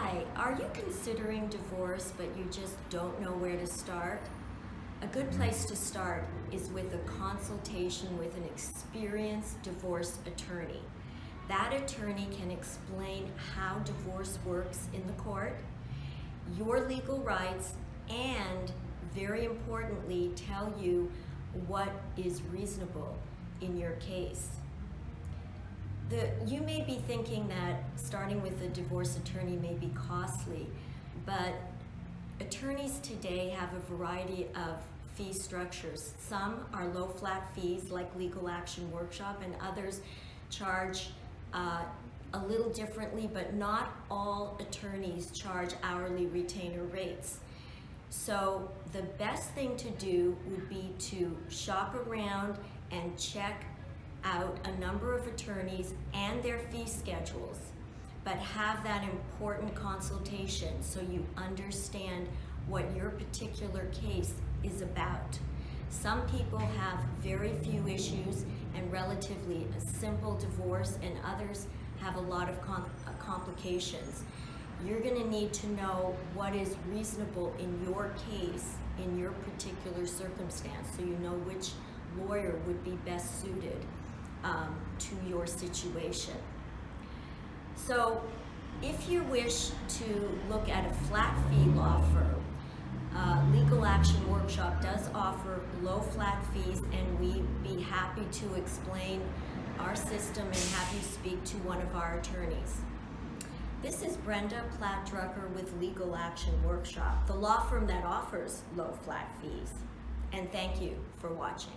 Hi, are you considering divorce but you just don't know where to start? A good place to start is with a consultation with an experienced divorce attorney. That attorney can explain how divorce works in the court, your legal rights, and very importantly, tell you what is reasonable in your case. You may be thinking that starting with a divorce attorney may be costly, but attorneys today have a variety of fee structures. Some are low flat fees like Legal Action Workshop, and others charge a little differently, but not all attorneys charge hourly retainer rates. So the best thing to do would be to shop around and check out a number of attorneys and their fee schedules, but have that important consultation so you understand what your particular case is about. Some people have very few issues and relatively a simple divorce, and others have a lot of complications. You're going to need to know what is reasonable in your case, in your particular circumstance, so you know which lawyer would be best suited to your situation. So if you wish to look at a flat fee law firm, Legal Action Workshop does offer low flat fees, and we'd be happy to explain our system and have you speak to one of our attorneys. This is Brenda Platt-Drucker with Legal Action Workshop, the law firm that offers low flat fees. And thank you for watching.